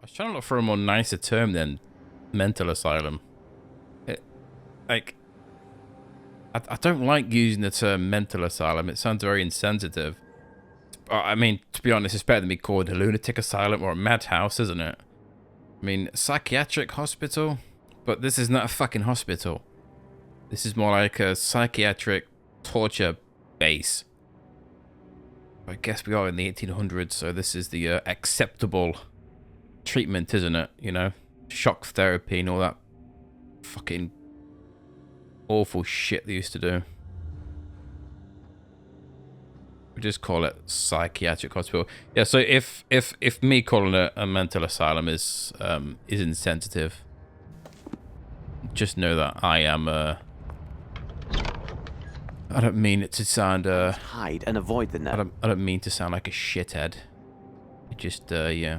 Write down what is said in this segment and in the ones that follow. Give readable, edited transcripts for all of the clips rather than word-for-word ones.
was trying to look for a more nicer term than mental asylum. Like, I don't like using the term mental asylum. It sounds very insensitive. I mean, to be honest, it's better than me called a lunatic asylum or a madhouse, isn't it? I mean, psychiatric hospital, but this is not a fucking hospital. This is more like a psychiatric torture base. I guess we are in the 1800s, so this is the acceptable treatment, isn't it? You know, shock therapy and all that fucking awful shit they used to do. We just call it psychiatric hospital. Yeah, so if me calling it a mental asylum is insensitive, just know that I am I don't mean it to sound hide and avoid the net. I don't mean to sound like a shithead. It just yeah.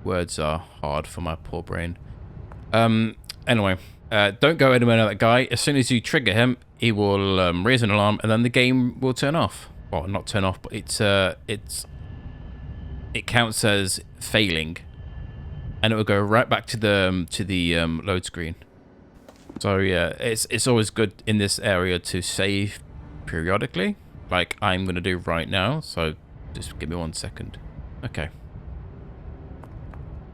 Words are hard for my poor brain. Anyway, don't go anywhere near that guy. As soon as you trigger him, he will raise an alarm, and then the game will turn off. Well, not turn off, but it counts as failing, and it will go right back to the load screen. So yeah, it's always good in this area to save periodically, like I'm gonna do right now. So just give me 1 second. Okay.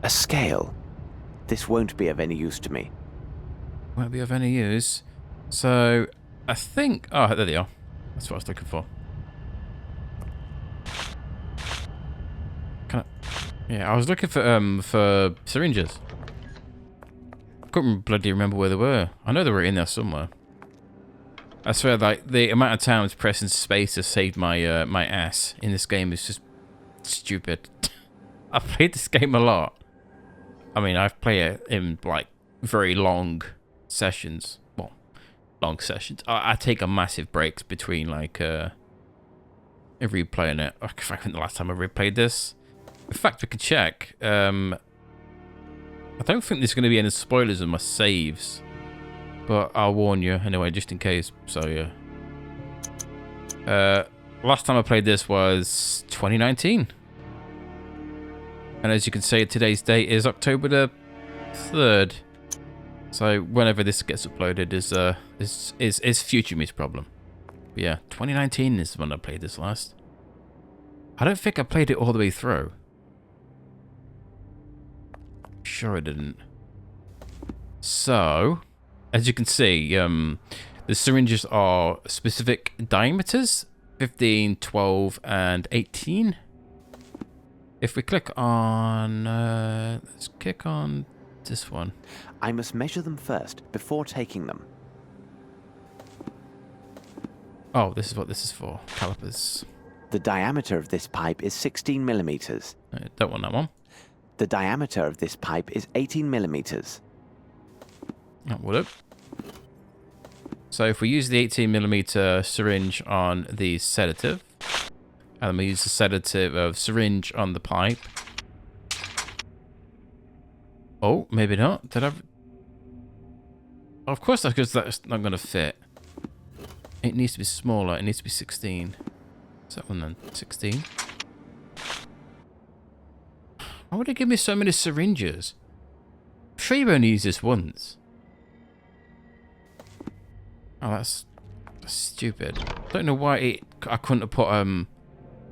A scale. This won't be of any use to me. Won't be of any use. So I think. Oh, there they are. That's what I was looking for. Can I? Yeah, I was looking for syringes. I couldn't bloody remember where they were. I know they were in there somewhere. I swear, like the amount of times pressing space has saved my my ass in this game is just stupid. I've played this game a lot. I mean, I've played it in like very long sessions. Well, long sessions. I take a massive breaks between like replaying it. I think the last time I replayed this. In fact, we could check. I don't think there's going to be any spoilers in my saves, but I'll warn you anyway, just in case. So yeah. Last time I played this was 2019. And as you can see, today's date is October the 3rd. So whenever this gets uploaded is future me's problem. But yeah, 2019 is when I played this last. I don't think I played it all the way through. Sure I didn't. So, as you can see, the syringes are specific diameters, 15, 12, and 18. If we click on, let's click on this one. I must measure them first before taking them. Oh, this is what this is for. Calipers. The diameter of this pipe is 16 millimeters. Don't want that one. The diameter of this pipe is 18 millimeters. That would have. So if we use the 18mm syringe on the sedative, and then we use the sedative of syringe on the pipe. Oh, maybe not. Did I? Of course, that's because that's not going to fit. It needs to be smaller. It needs to be 16. Is that one then? 16. Why would it give me so many syringes? I'm sure you only use this once. Oh, that's stupid. Don't know why I couldn't have put an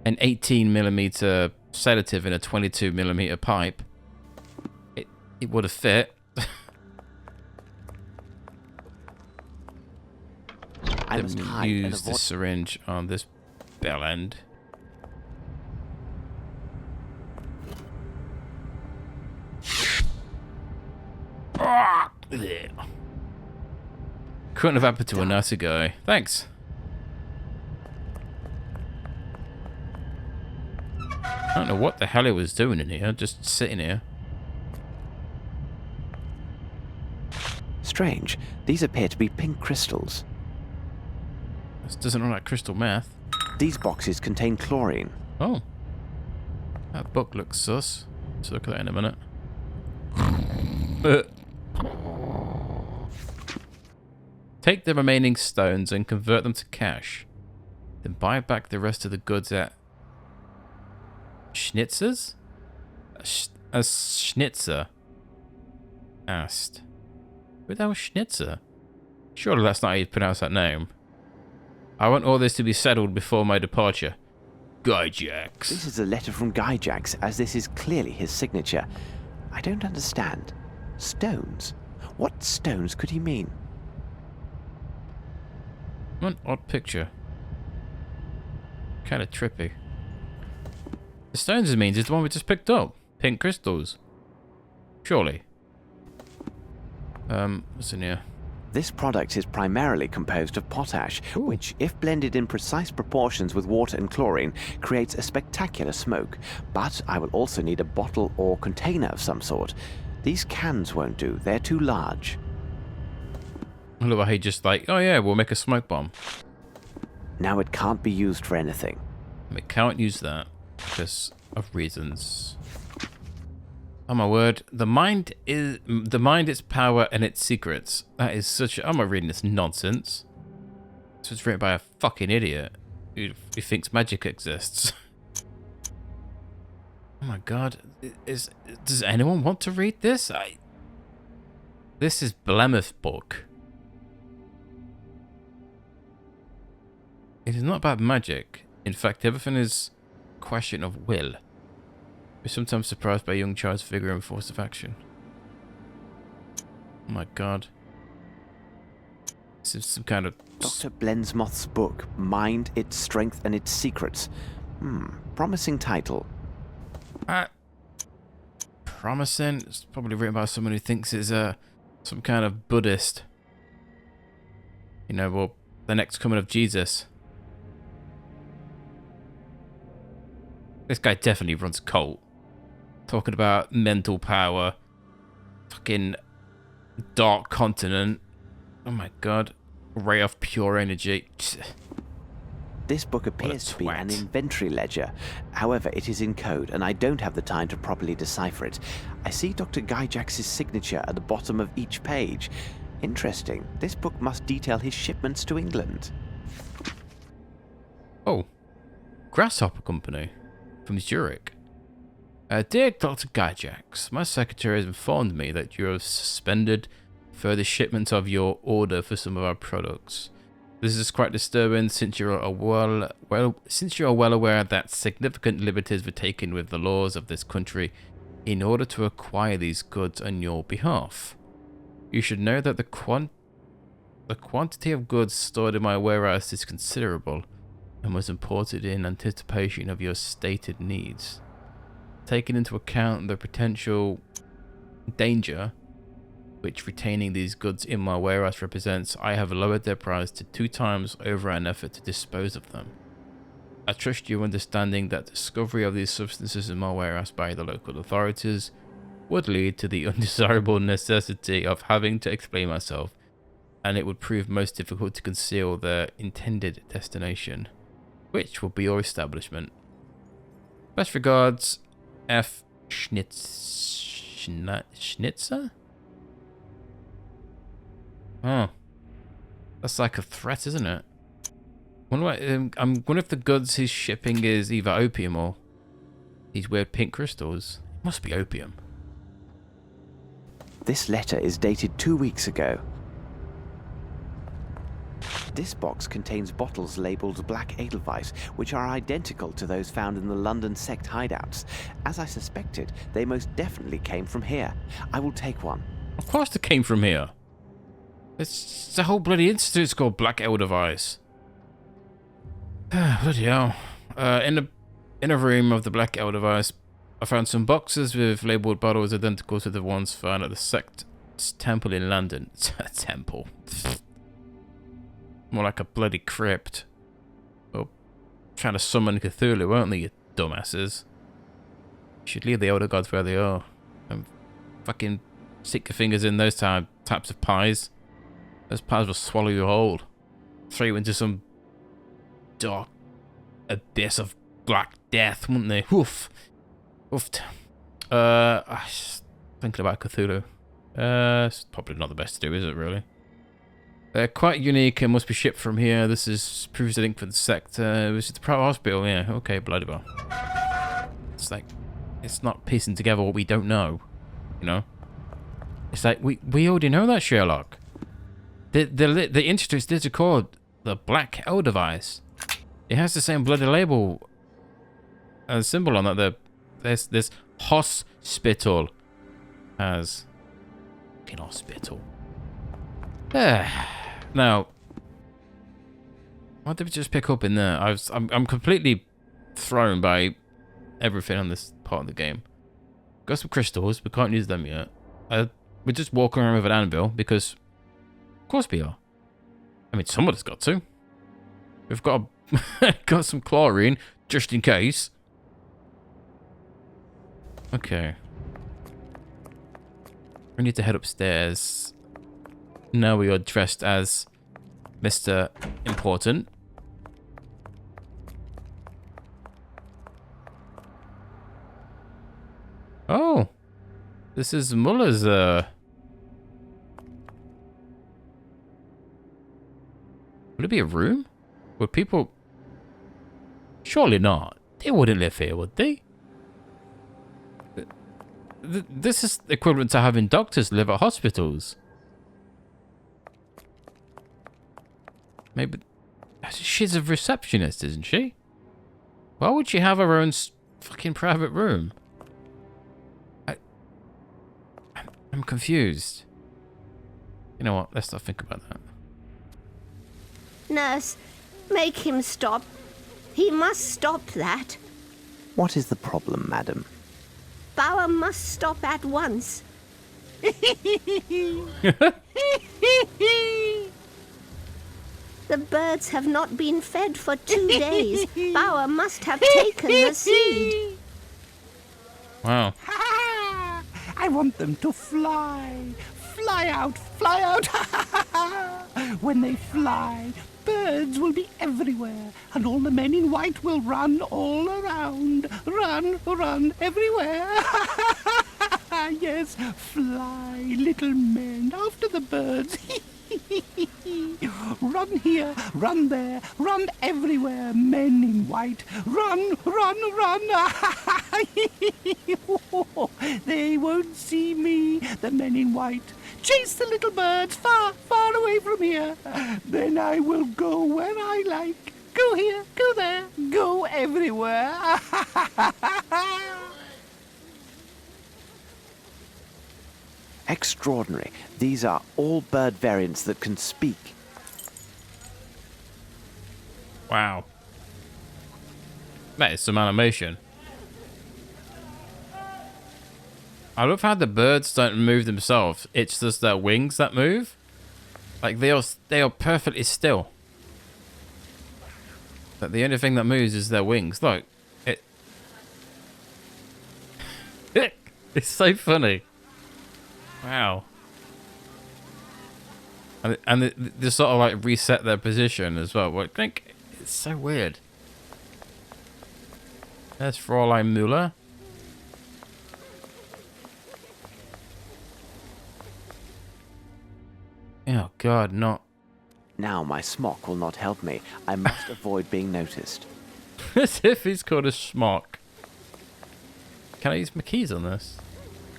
18mm sedative in a 22mm pipe. It would have fit. I must hide and use the syringe on this bell end. Couldn't have happened to a nicer guy. Thanks. I don't know what the hell he was doing in here, just sitting here. Strange. These appear to be pink crystals. This doesn't look like crystal meth. These boxes contain chlorine. Oh. That book looks sus. Let's look at that in a minute. Take the remaining stones and convert them to cash. Then buy back the rest of the goods at Schnitzer's? As Schnitzer asked. Who the hell is Schnitzer? Surely that's not how you pronounce that name. I want all this to be settled before my departure. 𝘨𝘦𝘴𝘮𝑗𝑎𝑥. This is a letter from 𝘨𝘨𝑗𝑎𝑥, as this is clearly his signature. I don't understand. Stones? What stones could he mean? What an odd picture. Kind of trippy. The stones it means is the one we just picked up. Pink crystals. Surely. What's in here? This product is primarily composed of potash, which, if blended in precise proportions with water and chlorine, creates a spectacular smoke. But I will also need a bottle or container of some sort. These cans won't do. They're too large. I love how he just like, oh yeah, we'll make a smoke bomb. Now it can't be used for anything. We can't use that because of reasons. Oh my word, the mind, its power and its secrets. That is such a... I'm not reading this nonsense. This was written by a fucking idiot who thinks magic exists. Oh my god, does anyone want to read this? This is Belemeth's book. It is not about magic. In fact, everything is a question of will. We're sometimes surprised by a young child's vigor and force of action. Oh my god. This is some kind of... Dr. Blenzmoth's book, Mind, Its Strength and Its Secrets. Promising title. Promising? It's probably written by someone who thinks it's some kind of Buddhist. You know, well, the next coming of Jesus. This guy definitely runs a cult. Talking about mental power. Fucking dark continent. Oh my god. Ray of pure energy. This book appears to be an inventory ledger. However, it is in code, and I don't have the time to properly decipher it. I see Dr. 𝘨𝘨𝑗𝑎𝑥's signature at the bottom of each page. Interesting. This book must detail his shipments to England. Oh. Grasshopper Company. From Zurich. Dear Dr. 𝘨𝘨𝑗𝑎𝑥, my secretary has informed me that you have suspended further shipment of your order for some of our products. This is quite disturbing since you are well aware that significant liberties were taken with the laws of this country in order to acquire these goods on your behalf. You should know that the quantity of goods stored in my warehouse is considerable and was imported in anticipation of your stated needs. Taking into account the potential danger which retaining these goods in my warehouse represents, I have lowered their price to 2 times over an effort to dispose of them. I trust you understanding that discovery of these substances in my warehouse by the local authorities would lead to the undesirable necessity of having to explain myself, and it would prove most difficult to conceal their intended destination, which will be your establishment. Best regards, F. Schnitzer? Oh. That's like a threat, isn't it? I'm wondering if the goods he's shipping is either opium or these weird pink crystals. It must be opium. This letter is dated 2 weeks ago. This box contains bottles labelled Black Edelweiss, which are identical to those found in the London sect hideouts. As I suspected, they most definitely came from here. I will take one. Of course they came from here. It's the whole bloody institute's called Black Edelweiss. Bloody hell. In a room of the Black Edelweiss, I found some boxes with labelled bottles identical to the ones found at the sect's temple in London. A temple. More like a bloody crypt. Oh, trying to summon Cthulhu, weren't they, you dumbasses? You should leave the elder gods where they are. And fucking stick your fingers in those types of pies. Those pies will swallow you whole. Throw you into some dark abyss of black death, wouldn't they? Oof. Oofed. Thinking about Cthulhu. It's probably not the best to do, is it, really? They're quite unique and must be shipped from here. This is proves a link for the sector. This is the private hospital, yeah. Okay, bloody well. It's like it's not piecing together what we don't know. You know? It's like, we already know that, Sherlock. The introduced this is called the Black Hell device. It has the same bloody label symbol on that. This hospital has. Fucking hospital. Now, what did we just pick up in there? I'm completely thrown by everything on this part of the game. Got some crystals. We can't use them yet. We're just walking around with an anvil because, of course, we are. I mean, somebody's got to. We've got got some chlorine just in case. Okay. We need to head upstairs. Now we are dressed as Mr. Important. Oh, this is Muller's. Would it be a room? Would people? Surely not. They wouldn't live here, would they? This is equivalent to having doctors live at hospitals. Maybe she's a receptionist, isn't she? Why would she have her own fucking private room? I'm confused. You know what? Let's not think about that. Nurse, make him stop. He must stop that. What is the problem, madam? Bauer must stop at once. The birds have not been fed for 2 days. Bauer must have taken the seed. Wow. I want them to fly. Fly out, fly out. When they fly, birds will be everywhere, and all the men in white will run all around. Run, run everywhere. Yes, fly, little men, after the birds. Run here, run there, run everywhere, men in white. Run, run, run. They won't see me, the men in white. Chase the little birds far, far away from here. Then I will go where I like. Go here, go there, go everywhere. Extraordinary. These are all bird variants that can speak. Wow. That is some animation. I love how the birds don't move themselves. It's just their wings that move. Like they are perfectly still. But the only thing that moves is their wings. Look, it's so funny. Wow. And they sort of like reset their position as well. I think it's so weird. There's Fräulein Müller. Oh God, not. Now my smock will not help me. I must avoid being noticed. As if he's called a smock. Can I use my keys on this?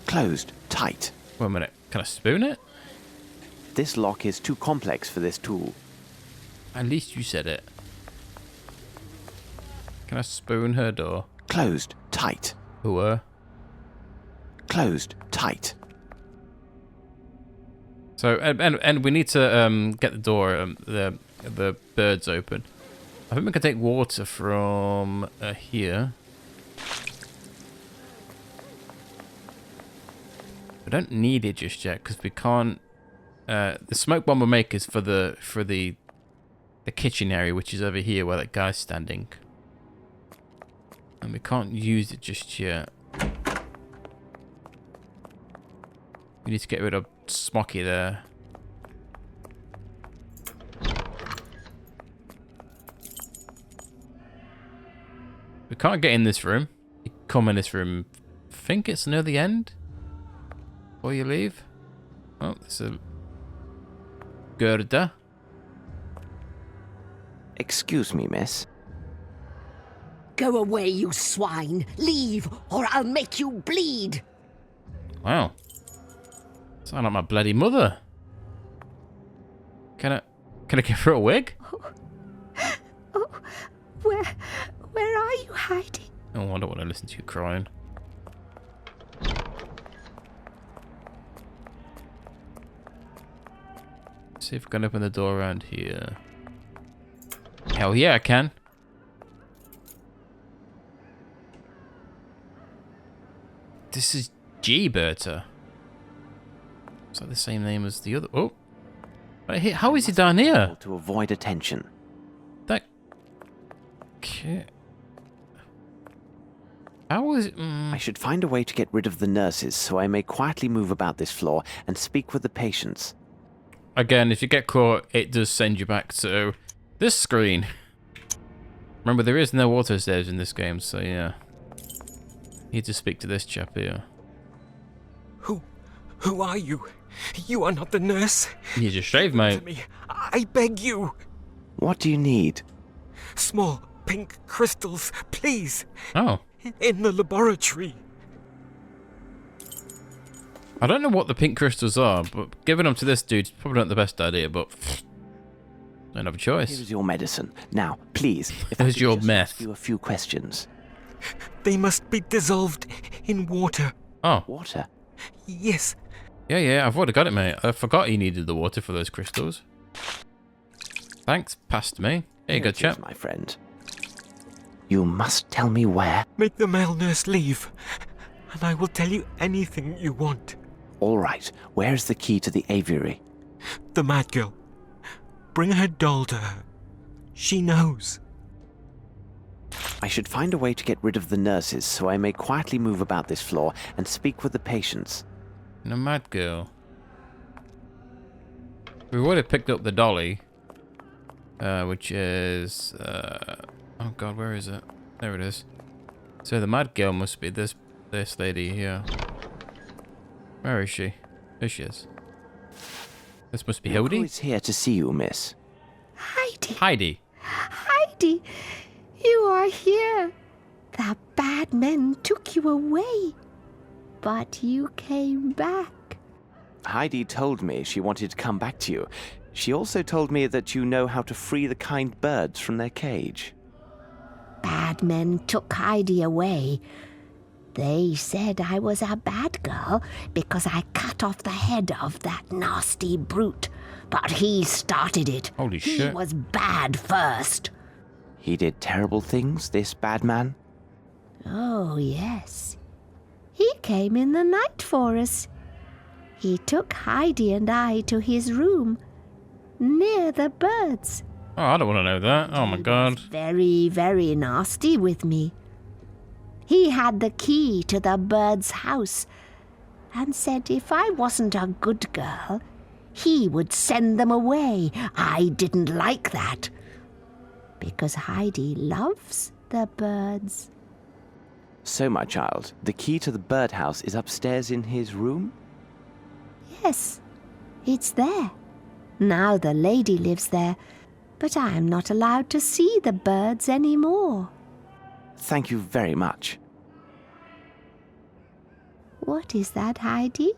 Closed. Tight. Wait a minute. Can I spoon it? This lock is too complex for this tool. At least you said it. Can I spoon her door? Closed. Tight. Who? Closed. Tight. So and we need to get the door the birds open. I think we can take water from here. We don't need it just yet because we can't. The smoke bomb we make is for the kitchen area, which is over here where that guy's standing, and we can't use it just yet. We need to get rid of Smocky there. We can't get in this room. You come in this room. I think it's near the end. Before you leave. Oh, there's a 𝘱𝘦𝘪𝘷𝘦. Excuse me, miss. Go away, you swine. Leave, or I'll make you bleed. Wow. Sound like my bloody mother. Can I give her a wig? Oh, where are you, Heidi? Oh, I don't want to listen to you crying. See if I can open the door around here. Hell yeah, I can. This is 𝘱𝘩𝘦𝘪𝘳. Is that the same name as the other? Oh. How is he down here? To avoid attention. That... Okay. How is it... I should find a way to get rid of the nurses so I may quietly move about this floor and speak with the patients. Again, if you get caught, it does send you back to this screen. Remember, there is no autosaves in this game, so yeah. You need to speak to this chap here. Who are you? You are not the nurse. You just shaved, mate. Me, I beg you. What do you need? Small pink crystals, please. Oh. In the laboratory. I don't know what the pink crystals are, but giving them to this dude's probably not the best idea, but... don't have a choice. Here's your medicine. Now, please, if Here's I could your just meth. ask you a few questions. They must be dissolved in water. Oh. Water? Yes. Yeah, I've already got it, mate. I forgot you needed the water for those crystals. Thanks, passed me. Here you go, Here it is, chap. my friend. You must tell me where. Make the male nurse leave, and I will tell you anything you want. All right. Where's the key to the aviary? The mad girl. Bring her doll to her. She knows. I should find a way to get rid of the nurses so I may quietly move about this floor and speak with the patients. No mad girl. We would have picked up the dolly, which is... oh god, where is it? There it is. So the mad girl must be this lady here. Where is she? There she is. This must be Who Heidi. is here to see you, miss? Heidi. Heidi. Heidi, you are here. The bad men took you away, but you came back. Heidi told me she wanted to come back to you. She also told me that you know how to free the kind birds from their cage. Bad men took Heidi away. They said I was a bad girl because I cut off the head of that nasty brute. But he started it. Holy He shit. was bad first. He did terrible things, this bad man? Oh, yes. He came in the night for us. He took Heidi and I to his room, near the birds. Oh, I don't want to know that. Oh my god. Very, very nasty with me. He had the key to the bird's house and said if I wasn't a good girl, he would send them away. I didn't like that, because Heidi loves the birds. So, my child, the key to the birdhouse is upstairs in his room? Yes, it's there. Now the lady lives there, but I am not allowed to see the birds anymore. Thank you very much. What is that, Heidi?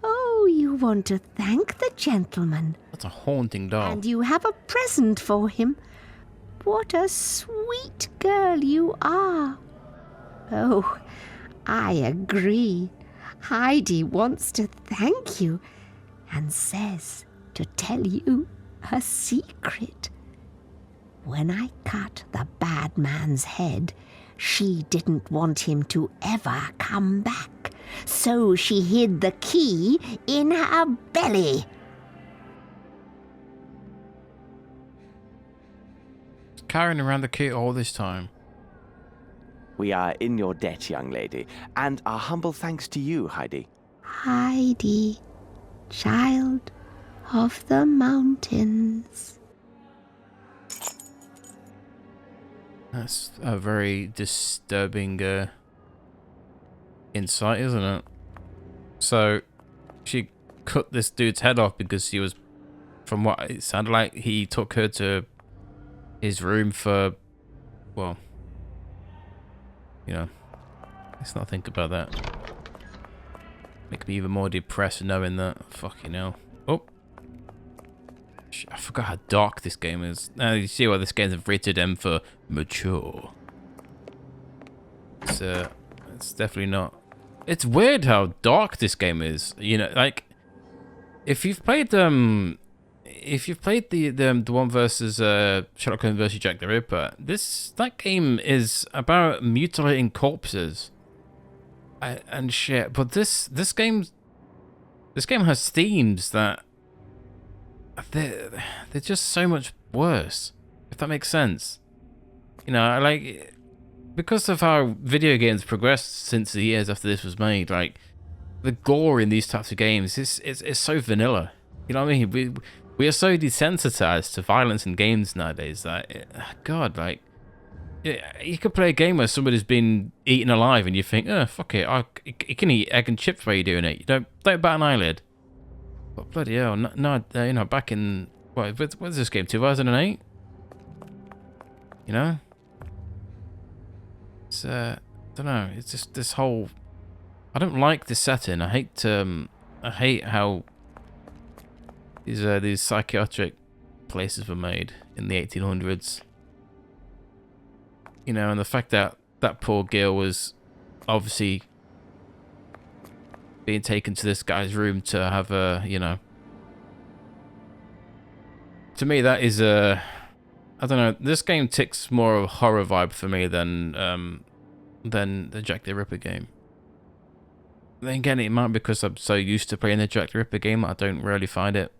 Oh, you want to thank the gentleman. That's a haunting doll. And you have a present for him. What a sweet girl you are. Oh, I agree. Heidi wants to thank you and says to tell you a secret. When I cut the bad man's head, she didn't want him to ever come back, so she hid the key in her belly. Carrying around the key all this time. We are in your debt, young lady, and our humble thanks to you, Heidi. Heidi, child of the mountains. That's a very disturbing insight, isn't it? So, she cut this dude's head off because he was, from what it sounded like, he took her to his room for, well, You know, let's not think about that. Make me even more depressed knowing that. Fucking hell. Oh. I forgot how dark this game is. Now you see why this game's rated M for mature. It's definitely not. It's weird how dark this game is. You know, like if you've played the one versus Sherlock Holmes versus Jack the Ripper, that game is about mutilating corpses and shit. But this game has themes that they're just so much worse, if that makes sense. You know, like, because of how video games progressed since the years after this was made, like the gore in these types of games is so vanilla. You know what I mean? We are so desensitized to violence in games nowadays that, God, like, you could play a game where somebody's been eaten alive and you think, oh, fuck it, you can eat egg and chips while you're doing it. You don't bat an eyelid. But bloody hell, no, you know, back in, what's this game, 2008? You know? It's, I don't know, it's just this whole, I don't like this setting. I hate how these psychiatric places were made in the 1800s. You know, and the fact that that poor girl was obviously being taken to this guy's room to have a, you know. To me, that is a, I don't know, this game ticks more of a horror vibe for me than the Jack the Ripper game. Then again, it might be because I'm so used to playing the Jack the Ripper game, I don't really find it.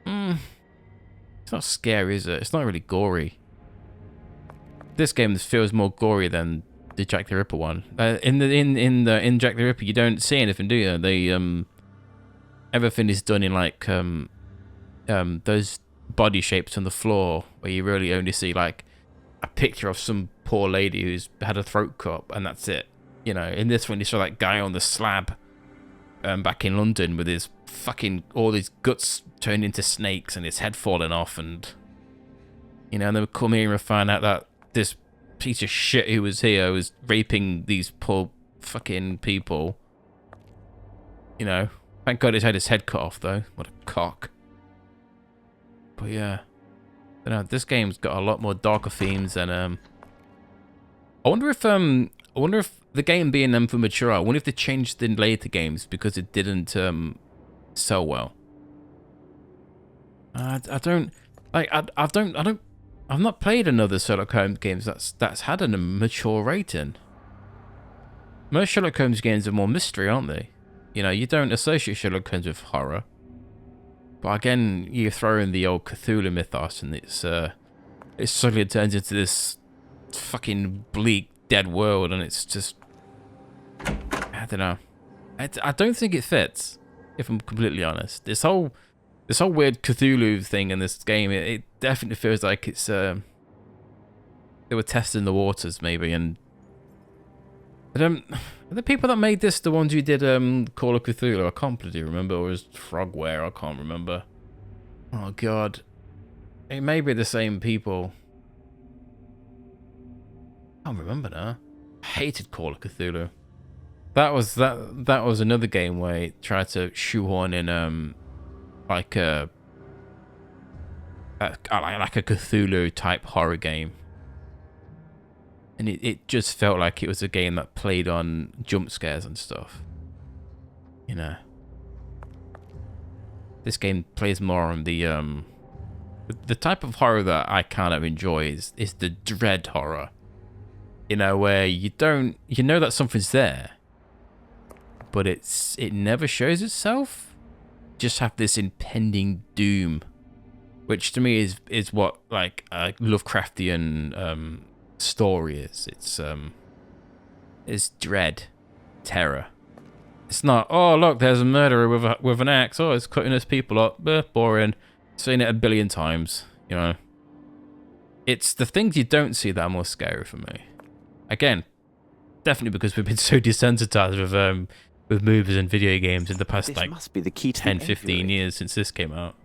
It's not scary, is it? It's not really gory. This game feels more gory than the Jack the Ripper one. In Jack the Ripper, you don't see anything, do you? They everything is done in like those body shapes on the floor, where you really only see like a picture of some poor lady who's had a throat cut, and that's it. You know, in this one, you saw that guy on the slab back in London with his fucking, all his guts turned into snakes and his head falling off, and you know, and then we come here and we find out that this piece of shit who was here was raping these poor fucking people. You know, thank God he's had his head cut off though. What a cock. But yeah, I don't know, this game's got a lot more darker themes than I wonder if the game being for mature, I wonder if they changed in later games because it didn't sell well. I've not played another Sherlock Holmes games that's had a mature rating. Most Sherlock Holmes games are more mystery, aren't they? You know, you don't associate Sherlock Holmes with horror. But again, you throw in the old Cthulhu mythos, and it suddenly turns into this fucking bleak, dead world, and it's just, I don't know. I don't think it fits, if I'm completely honest. This whole weird Cthulhu thing in this game, it definitely feels like it's they were testing the waters maybe, and are the people that made this the ones who did Call of Cthulhu? I can't bloody remember, or was Frogware? I can't remember. Oh god, it may be the same people. I can't remember now. I hated Call of Cthulhu. That was another game where it tried to shoehorn in like a Cthulhu type horror game, and it just felt like it was a game that played on jump scares and stuff. You know, this game plays more on the type of horror that I kind of enjoy is the dread horror. You know, where you know that something's there, but it never shows itself. Just have this impending doom, which to me is what like a Lovecraftian story is. It's dread, terror. It's not, oh look, there's a murderer with an axe. Oh, it's cutting his people up. Boring. Seen it a billion times. You know. It's the things you don't see that are more scary for me. Again, definitely because we've been so desensitized with movies and video games in the past, This like must be the key to 10, the 15 Aviary. years since this came out.